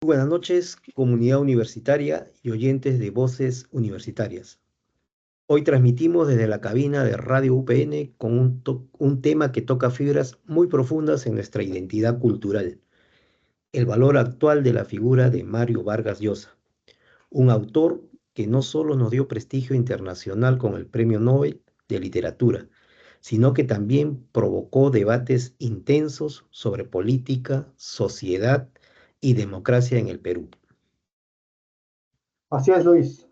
Buenas noches, comunidad universitaria y oyentes de Voces Universitarias. Hoy transmitimos desde la cabina de Radio UPN con un tema que toca fibras muy profundas en nuestra identidad cultural, el valor actual de la figura de Mario Vargas Llosa, un autor que no solo nos dio prestigio internacional con el Premio Nobel de Literatura, sino que también provocó debates intensos sobre política, sociedad y democracia en el Perú. Así es, Luis.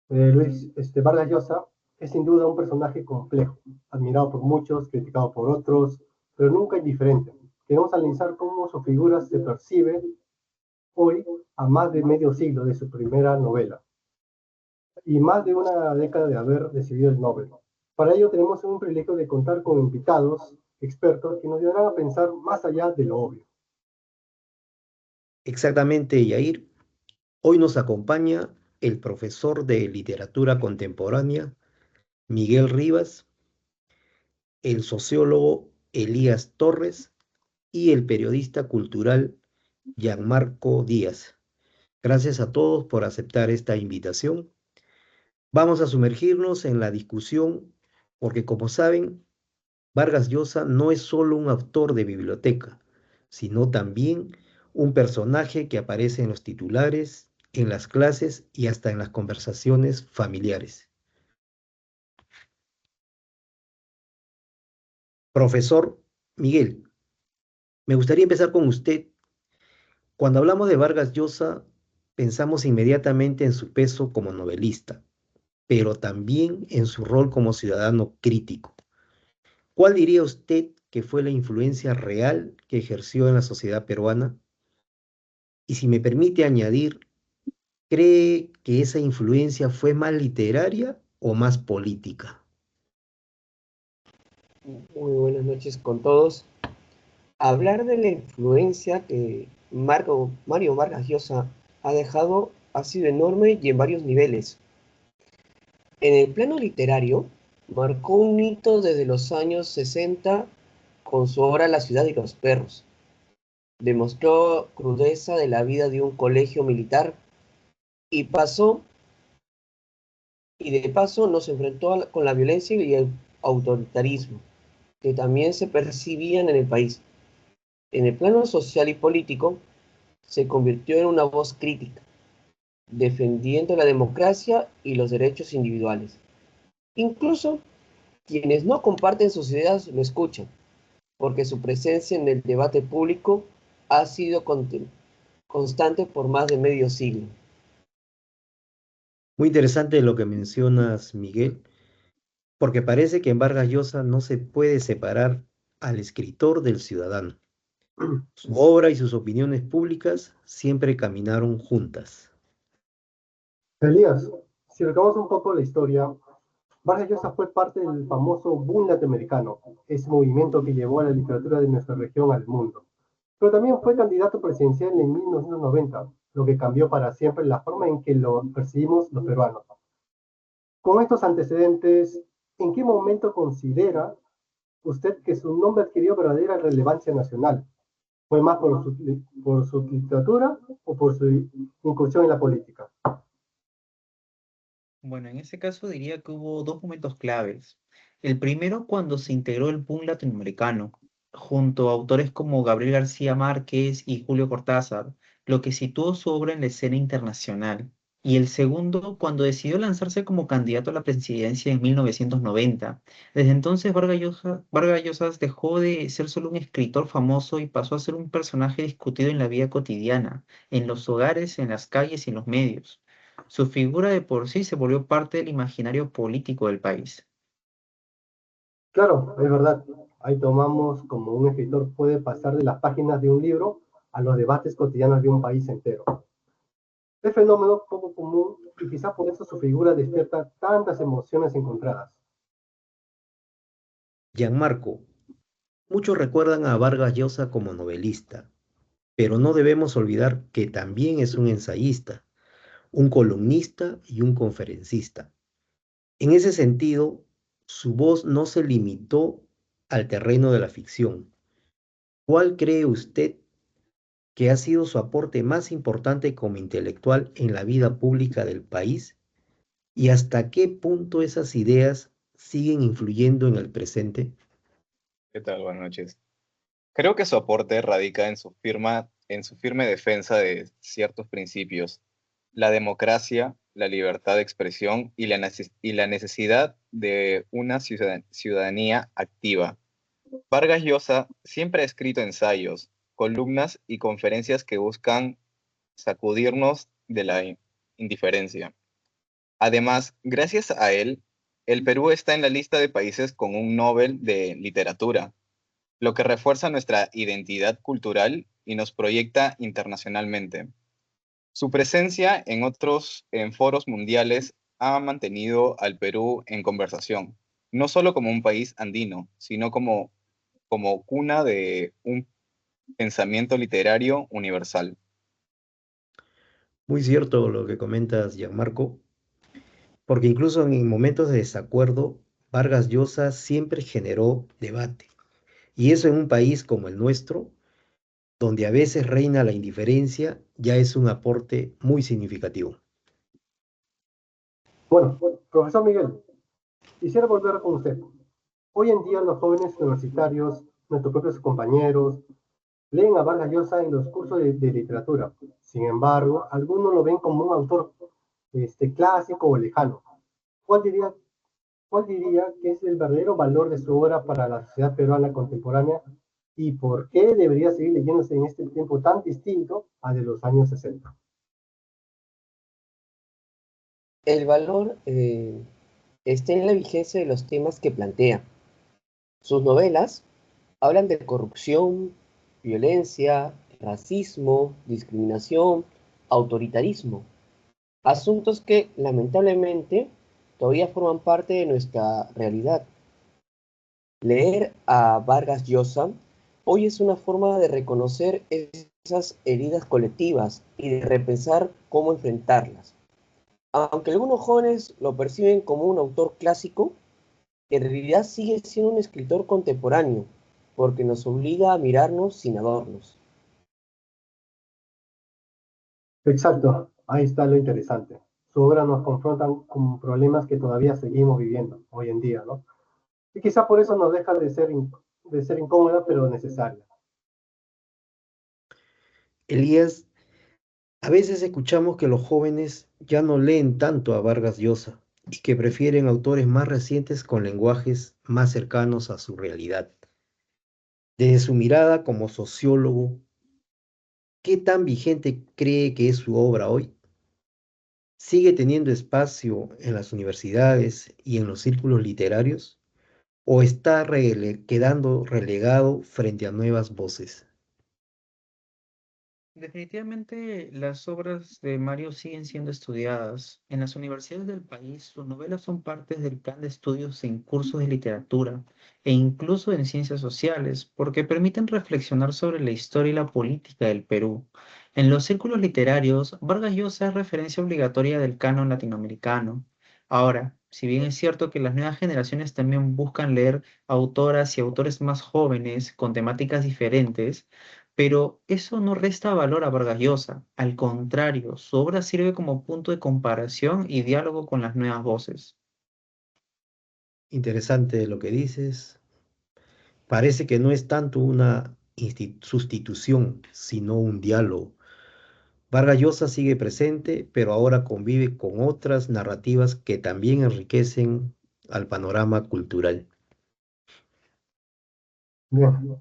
Vargas Llosa es sin duda un personaje complejo, admirado por muchos, criticado por otros, pero nunca indiferente. Queremos analizar cómo su figura se percibe hoy, a más de medio siglo de su primera novela y más de una década de haber recibido el Nobel. Para ello tenemos un privilegio de contar con invitados, expertos, que nos ayudarán a pensar más allá de lo obvio. Exactamente, Yair. Hoy nos acompaña el profesor de literatura contemporánea, Miguel Rivas, el sociólogo Elías Torres y el periodista cultural Gianmarco Díaz. Gracias a todos por aceptar esta invitación. Vamos a sumergirnos en la discusión porque, como saben, Vargas Llosa no es solo un autor de biblioteca, sino también un personaje que aparece en los titulares, en las clases y hasta en las conversaciones familiares. Profesor Miguel, me gustaría empezar con usted. Cuando hablamos de Vargas Llosa, pensamos inmediatamente en su peso como novelista, pero también en su rol como ciudadano crítico. ¿Cuál diría usted que fue la influencia real que ejerció en la sociedad peruana? Y si me permite añadir, ¿cree que esa influencia fue más literaria o más política? Muy buenas noches con todos. Hablar de la influencia que Mario Vargas Llosa ha dejado ha sido enorme y en varios niveles. En el plano literario, marcó un hito desde los años 60 con su obra La ciudad y los perros. Demostró crudeza de la vida de un colegio militar y de paso nos enfrentó con la violencia y el autoritarismo que también se percibían en el país. En el plano social y político, se convirtió en una voz crítica, defendiendo la democracia y los derechos individuales. Incluso quienes no comparten sus ideas lo escuchan, porque su presencia en el debate público ha sido constante por más de medio siglo. Muy interesante lo que mencionas, Miguel, porque parece que en Vargas Llosa no se puede separar al escritor del ciudadano. Su obra y sus opiniones públicas siempre caminaron juntas. Elías, si recordamos un poco la historia, Vargas Llosa fue parte del famoso boom latinoamericano, ese movimiento que llevó a la literatura de nuestra región al mundo. Pero también fue candidato presidencial en 1990, lo que cambió para siempre la forma en que lo percibimos los peruanos. Con estos antecedentes, ¿en qué momento considera usted que su nombre adquirió verdadera relevancia nacional? ¿Fue más por su literatura o por su incursión en la política? Bueno, en ese caso diría que hubo dos momentos claves. El primero cuando se integró el boom latinoamericano, junto a autores como Gabriel García Márquez y Julio Cortázar, lo que situó su obra en la escena internacional. Y el segundo cuando decidió lanzarse como candidato a la presidencia en 1990. Desde entonces Vargas Llosa dejó de ser solo un escritor famoso y pasó a ser un personaje discutido en la vida cotidiana, en los hogares, en las calles y en los medios. Su figura de por sí se volvió parte del imaginario político del país. Claro, es verdad. Ahí tomamos como un escritor puede pasar de las páginas de un libro a los debates cotidianos de un país entero. Es fenómeno poco común y quizá por eso su figura despierta tantas emociones encontradas. Gianmarco, muchos recuerdan a Vargas Llosa como novelista, pero no debemos olvidar que también es un ensayista, un columnista y un conferencista. En ese sentido, su voz no se limitó al terreno de la ficción. ¿Cuál cree usted que ha sido su aporte más importante como intelectual en la vida pública del país y hasta qué punto esas ideas siguen influyendo en el presente? ¿Qué tal? Buenas noches. Creo que su aporte radica en su firme defensa de ciertos principios: la democracia, la libertad de expresión y la necesidad de una ciudadanía activa. Vargas Llosa siempre ha escrito ensayos, columnas y conferencias que buscan sacudirnos de la indiferencia. Además, gracias a él, el Perú está en la lista de países con un Nobel de Literatura, lo que refuerza nuestra identidad cultural y nos proyecta internacionalmente. Su presencia en foros mundiales ha mantenido al Perú en conversación, no solo como un país andino, sino como cuna de un pensamiento literario universal. Muy cierto lo que comentas, Gianmarco, porque incluso en momentos de desacuerdo, Vargas Llosa siempre generó debate. Y eso en un país como el nuestro, donde a veces reina la indiferencia, ya es un aporte muy significativo. Bueno, profesor Miguel, quisiera volver con usted. Hoy en día los jóvenes universitarios, nuestros propios compañeros, leen a Vargas Llosa en los cursos de literatura. Sin embargo, algunos lo ven como un autor clásico o lejano. ¿Cuál diría, ¿Cuál diría que es el verdadero valor de su obra para la sociedad peruana contemporánea y por qué debería seguir leyéndose en este tiempo tan distinto a de los años 60? El valor está en la vigencia de los temas que plantea. Sus novelas hablan de corrupción, violencia, racismo, discriminación, autoritarismo, asuntos que lamentablemente todavía forman parte de nuestra realidad. Leer a Vargas Llosa hoy es una forma de reconocer esas heridas colectivas y de repensar cómo enfrentarlas. Aunque algunos jóvenes lo perciben como un autor clásico, en realidad sigue siendo un escritor contemporáneo, porque nos obliga a mirarnos sin adornos. Exacto, ahí está lo interesante. Su obra nos confronta con problemas que todavía seguimos viviendo hoy en día, ¿no? Y quizá por eso nos deja de ser incómoda, pero necesaria. Elías, a veces escuchamos que los jóvenes ya no leen tanto a Vargas Llosa y que prefieren autores más recientes con lenguajes más cercanos a su realidad. Desde su mirada como sociólogo, ¿qué tan vigente cree que es su obra hoy? ¿Sigue teniendo espacio en las universidades y en los círculos literarios? ¿O está quedando relegado frente a nuevas voces? Definitivamente las obras de Mario siguen siendo estudiadas. En las universidades del país, sus novelas son parte del plan de estudios en cursos de literatura e incluso en ciencias sociales, porque permiten reflexionar sobre la historia y la política del Perú. En los círculos literarios, Vargas Llosa es referencia obligatoria del canon latinoamericano. Ahora, si bien es cierto que las nuevas generaciones también buscan leer autoras y autores más jóvenes con temáticas diferentes, pero eso no resta valor a Vargas Llosa. Al contrario, su obra sirve como punto de comparación y diálogo con las nuevas voces. Interesante lo que dices. Parece que no es tanto una sustitución, sino un diálogo. Vargas Llosa sigue presente, pero ahora convive con otras narrativas que también enriquecen al panorama cultural. Bien.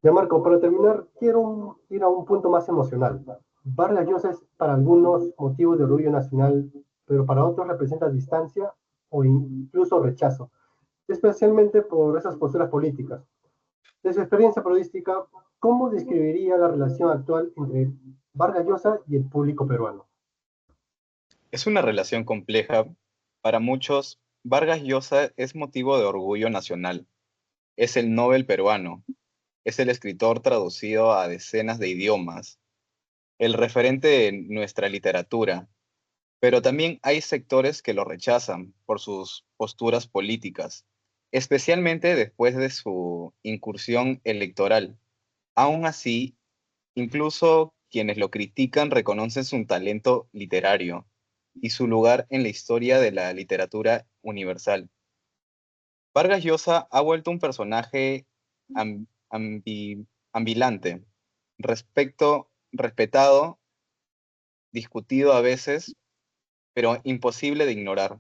Ya Marco, para terminar, quiero ir a un punto más emocional. Vargas Llosa es para algunos motivos de orgullo nacional, pero para otros representa distancia o incluso rechazo, especialmente por esas posturas políticas. De su experiencia periodística, ¿cómo describiría la relación actual entre Vargas Llosa y el público peruano? Es una relación compleja. Para muchos, Vargas Llosa es motivo de orgullo nacional. Es el Nobel peruano. Es el escritor traducido a decenas de idiomas, el referente de nuestra literatura. Pero también hay sectores que lo rechazan por sus posturas políticas, especialmente después de su incursión electoral. Aún así, Incluso quienes lo critican reconocen su talento literario y su lugar en la historia de la literatura universal. Vargas Llosa ha vuelto un personaje ambulante, respetado, discutido a veces, pero imposible de ignorar.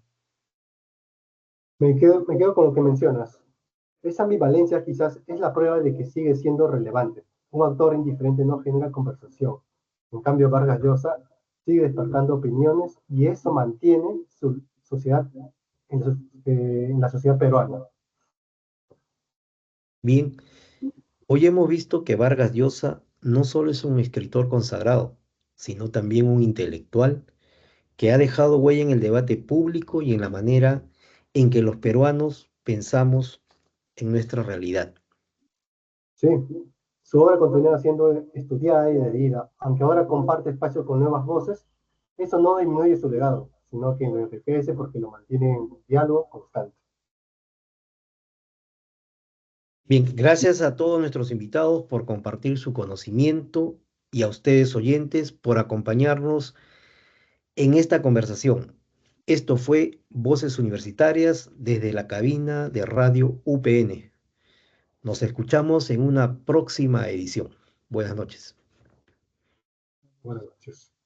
Me quedo con lo que mencionas. Esa ambivalencia quizás es la prueba de que sigue siendo relevante. Un autor indiferente no genera conversación. En cambio, Vargas Llosa sigue despertando opiniones y eso mantiene su sociedad en la sociedad peruana. Bien, hoy hemos visto que Vargas Llosa no solo es un escritor consagrado, sino también un intelectual que ha dejado huella en el debate público y en la manera en que los peruanos pensamos en nuestra realidad. Sí, su obra continúa siendo estudiada y leída, aunque ahora comparte espacio con nuevas voces, eso no disminuye su legado, sino que lo enriquece porque lo mantiene en diálogo constante. Bien, gracias a todos nuestros invitados por compartir su conocimiento y a ustedes oyentes por acompañarnos en esta conversación. Esto fue Voces Universitarias desde la cabina de Radio UPN. Nos escuchamos en una próxima edición. Buenas noches. Buenas noches.